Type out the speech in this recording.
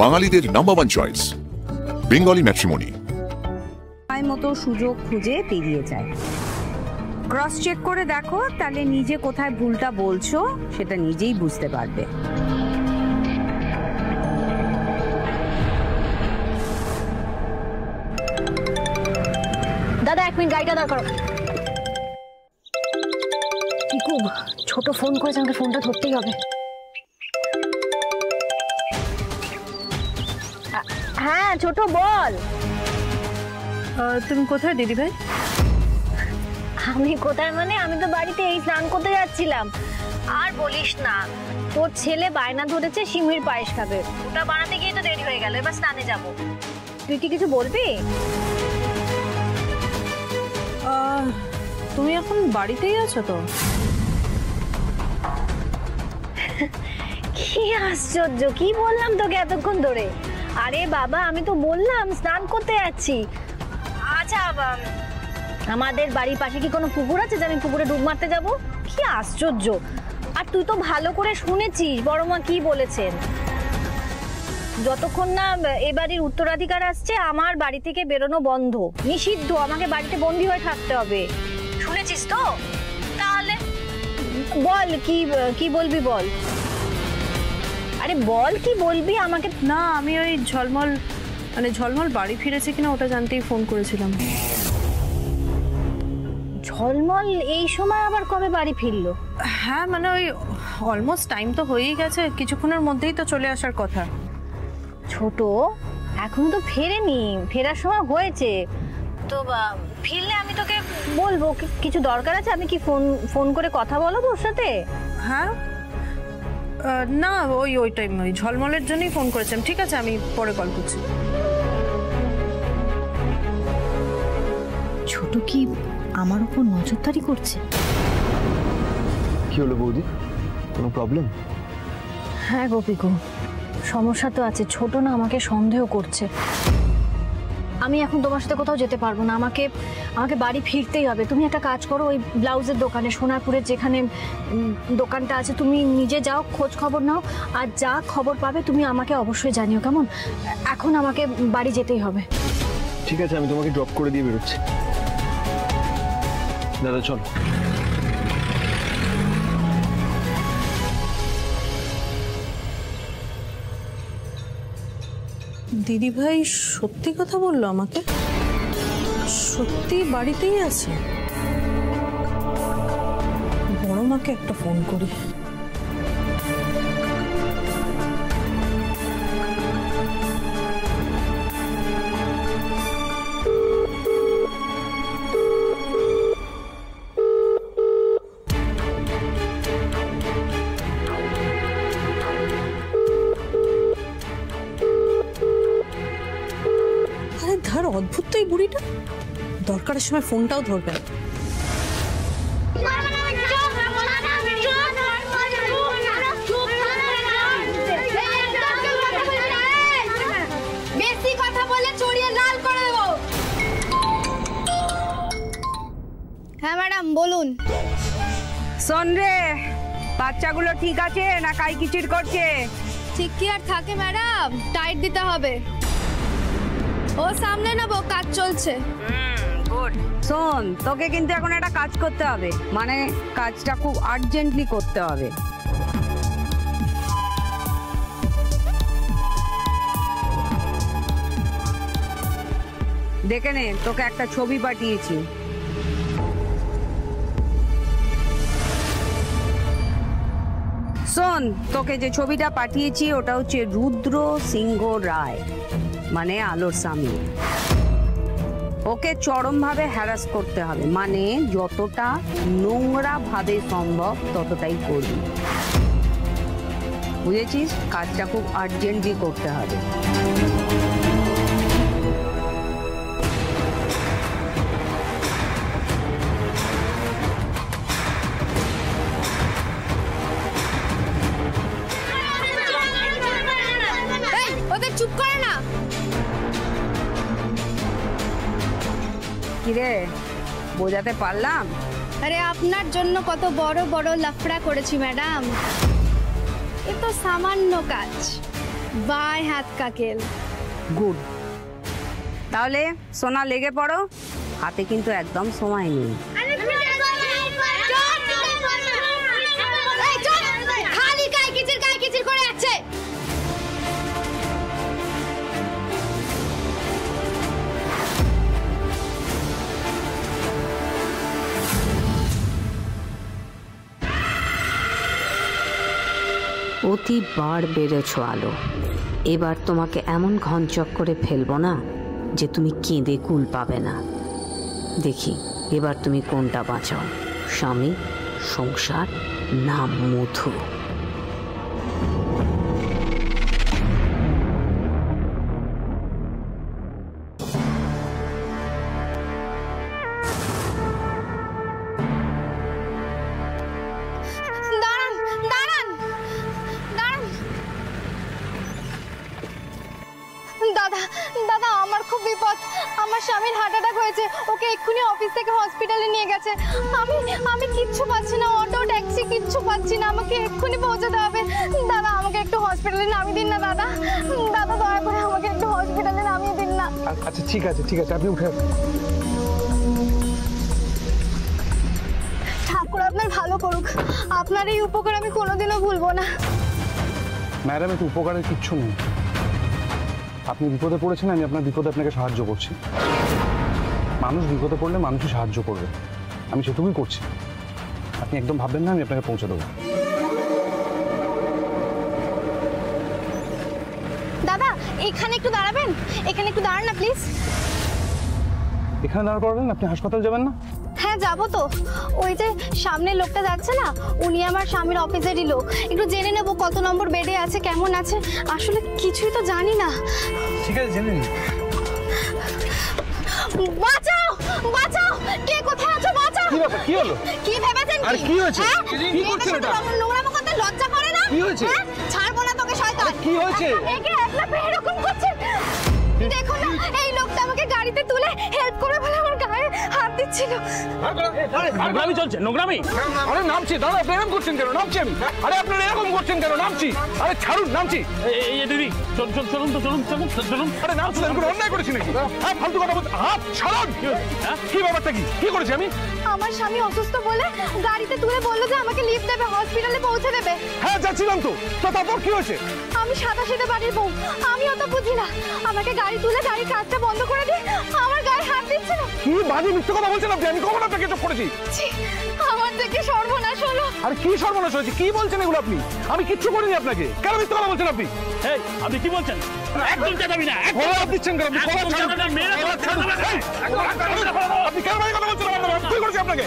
বাঙালিদের number 1 choice Bengali matrimony. মতো সুযোগ খুঁজে পেরিয়ে যায়। ক্রস চেক করে দেখো, তাহলে নিজে কোথায় ভুলটা বলছো সেটা নিজেই বুঝতে পারবে। দাদা 1 মিনিট, গাড়িটা দাঁড় করো। টিকু, ছোট ফোন করেছে, আমাকে ফোনটা ধরতেই হবে। হ্যাঁ ছোট, বল। তুমি কোথায় দিদি ভাই? আমি কোথায় মানে, আমি তো বাড়িতে এই স্নান করতে যাচ্ছিলাম। আর বলিস না, তোর ছেলে বায়না ধরেছে সিমির পায়েস খাবে, ওটা বানাতে গিয়ে তো দেরি হয়ে গেল, এবার স্নানে যাব। তুই কি কিছু বলবি? তুমি এখন বাড়িতেই আছো তো? কি আশ্চর্য, কি বললাম তোকে এতক্ষণ ধরে? আরে বাবা, আমি তো বললাম স্নান করতে যাচ্ছি। আচ্ছা, আমাদের বাড়ির পাশে কি কোনো পুকুর আছে যে আমি পুকুরে ডুব মারতে যাব? কি আশ্চর্য। আর তুই তো ভালো করে শুনেছিস বড় মা কি বলেছেন, যতক্ষণ না এ বাড়ির উত্তরাধিকার আসছে আমার বাড়ি থেকে বেরোনো বন্ধ, নিষিদ্ধ, আমাকে বাড়িতে বন্দী হয়ে থাকতে হবে। শুনেছিস তো? তাহলে বল, কি বলবি বল। আরে বল, কি বলবি আমাকে? না, আমি ওই ঝলমল বাড়ি ফিরেছে কিনা ওটা জানতেই ফোন করেছিলাম। ঝলমল এই সময় আবার কবে বাড়ি ফিরলো? হ্যাঁ মানে ওই অলমোস্ট টাইম তো হয়েই গেছে, কিছুক্ষণের মধ্যেই তো চলে আসার কথা। ছোট, এখনো তো ফেরেনি, ফেরার সময় হয়েছে তো। ফিরলে আমি তোকে বলবো। কিছু দরকার আছে? আমি কি ফোন করে কথা বলবো ওর সাথে? হ্যাঁ না, ওই টাইম ওই ঝলমলের জন্যই ফোন করেছিলাম। ঠিক আছে, আমি পরে কল করছি। ছোট কি আমার উপর নজরদারি করছে? কি হলো বৌদি, কোনো প্রবলেম? হ্যাঁ গোপিকো, সমস্যা তো আছে। ছোট না আমাকে সন্দেহ করছে। আমি এখন তোমার সাথে কোথাও যেতে পারবো না, আমাকে বাড়ি ফিরতেই হবে। তুমি একটা কাজ করো, ওই ব্লাউজের দোকানে, সোনারপুরের যেখানে দোকানটা আছে, তুমি নিজে যাও, খোঁজ খবর নাও, আর যা খবর পাবে তুমি আমাকে অবশ্যই জানিও, কেমন? এখন আমাকে বাড়ি যেতেই হবে। ঠিক আছে, আমি তোমাকে ড্রপ করে দিয়ে বেরোচ্ছি। দাদা চল। দিদি ভাই সত্যি কথা বললো আমাকে? সত্যি বাড়িতেই আছে? বড় মাকে একটা ফোন করি। অদ্ভুত তো এই বুড়িটা, দরকারের সময় ফোনটাও ধরবে না। বেশি কথা বলে চড়িয়ে লাল করে দেব। হ্যাঁ ম্যাডাম বলুন। শোন রে, বাচ্চাগুলো ঠিক আছে না কাইকিচির করছে? ঠিক কি আর থাকে ম্যাডাম, টাইট দিতে হবে। ও সামনে নেবো, কাজ চলছে। গুড। শোন, তোকে কিন্তু এখন একটা কাজ করতে হবে, মানে কাজটা খুব আর্জেন্টলি করতে হবে। দেখে নে, তোকে একটা ছবি পাঠিয়েছি। শোন, তোকে যে ছবিটা পাঠিয়েছি ওটা হচ্ছে রুদ্র সিংহ রায়, মানে আলোর স্বামী। ওকে চরমভাবে হ্যারাস করতে হবে, মানে যতটা নোংরা ভাবে সম্ভব ততটাই করবি, বুঝেছিস? কাজটা খুব আর্জেন্টলি করতে হবে। ওদের চুপ করে না। কিরে, বোঝাতে পারলাম? আরে আপনার জন্য কত বড় বড় লাফড়া করেছি ম্যাডাম, এ তো সামান্য কাজ। বাই হাত কাকেল। গুড। তাহলে সোনা লেগে পড়ো, হাতে কিন্তু একদম সময় নেই। খালি গায়ে কিচির করে যাচ্ছে। অতিবার বেড়েছ আলো, এবার তোমাকে এমন ঘন চক্করে ফেলবো না যে তুমি কেঁদে কুল পাবে না। দেখি এবার তুমি কোনটা বাঁচাও, স্বামী, সংসার না মধু। দাদা আমার খুব বিপদ, আমার স্বামীর হার্ট অ্যাটাক হয়েছে, ওকে এক্ষুনি অফিস থেকে হসপিটালে নিয়ে গেছে। আমি কিচ্ছু পাচ্ছি না, অটো ট্যাক্সি কিচ্ছু পাচ্ছি না, আমাকে এক্ষুনি পৌঁছাতে হবে। দাদা আমাকে একটু হসপিটালে নামিয়ে দিন না দাদা, দাদা দয়া করে আমাকে একটু হসপিটালে নামিয়ে দিন না। আচ্ছা ঠিক আছে আপনি উঠে ঠাকুর আপনার ভালো করুক, আপনার এই উপকার আমি কোনোদিনও ভুলবো না। ম্যাডাম, একটু উপকারের কিচ্ছু নেই। আপনি বিপদে পড়েছেন, আমি আপনার বিপদে আপনাকে সাহায্য করছি। মানুষ বিপদে পড়লে মানুষই সাহায্য করবে, আমি সেটুকুই করছি। আপনি একদম ভাববেন না, আমি আপনাকে পৌঁছে দেবো। দাদা এখানে একটু দাঁড়াবেন, এখানে একটু দাঁড়ান না প্লিজ। এখানে দাঁড় করাবেন? আপনি হাসপাতাল যাবেন না? হ্যাঁ যাবো তো, ওই যে সামনের লোকটা যাচ্ছে না, উনি আমার স্বামীর অফিসেরই লোক। একটু জেনে নেবো কত নম্বর বেডে আছে, কেমন আছে, আসলে কিছুই তো জানি না। ঠিক আছে, জেনে নিন। বাঁচাও বাঁচাও, কে কোথায় আছো, বাঁচাও। কি ব্যাপার, কি হলো? কি ভেবেছেন? আর কি হয়েছে? কি করছেন এটা? নোংরামো করতে লজ্জা করে না? কি হয়েছে? ছাড়বো না তোকে শয়তান। কি হয়েছে? একে একলা এরকম করছে। দেখো না, এই লোকটা আমাকে গাড়িতে তুলে হেল্প করে বলে আমার গায়ে হাত দিচ্ছিল। নোংরামি চলছে, নোংরামি। আরে নামছি, দাদা আপনি এরকম করছেন কেন? নামছি আমি। আরে আপনারা এরকম করছেন কেন? নামছি। আরে ছাড়ুন, নামছি। এই দিদি চলুন। আরে নামছি, আমি কোনো অন্যায় করেছি নাকি? হ্যাঁ, ফালতু কথা বলতে হাত ছাড়ুন। কি ব্যাপারটা কি করেছি আমি? আমার স্বামী অসুস্থ বলে গাড়িতে তুলে বললো যে আমাকে লিফট দেবে, হসপিটালে পৌঁছে দেবে। হ্যাঁ যাচ্ছিলাম তো, তারপর কি হয়েছে? আমি সাদা বাড়ির বউ, আমি অত বুঝি না। আমাকে গাড়ি তুলে গাড়ির কাজটা বন্ধ করে দিয়ে আমার গায়ে হাত দিচ্ছিল। কি বাজে মিথ্যে কথা বলছেন আপনি? আমি কখন আপনাকে এসব করেছি? আমার থেকে সর্বনাশ হলো। আরে কি সর্বনাশ হয়েছে? কি বলছেন এগুলো আপনি? আমি কিচ্ছু করিনি আপনাকে। কেন মিথ্যে কথা বলছেন আপনি? এই আপনি কি বলছেন? একদম চেঁচাবি না। কলার দিচ্ছেন কেন? আপনি কলার ছাড়ুন। আপনি কেন কথা বলছেন? কি করেছি আপনাকে?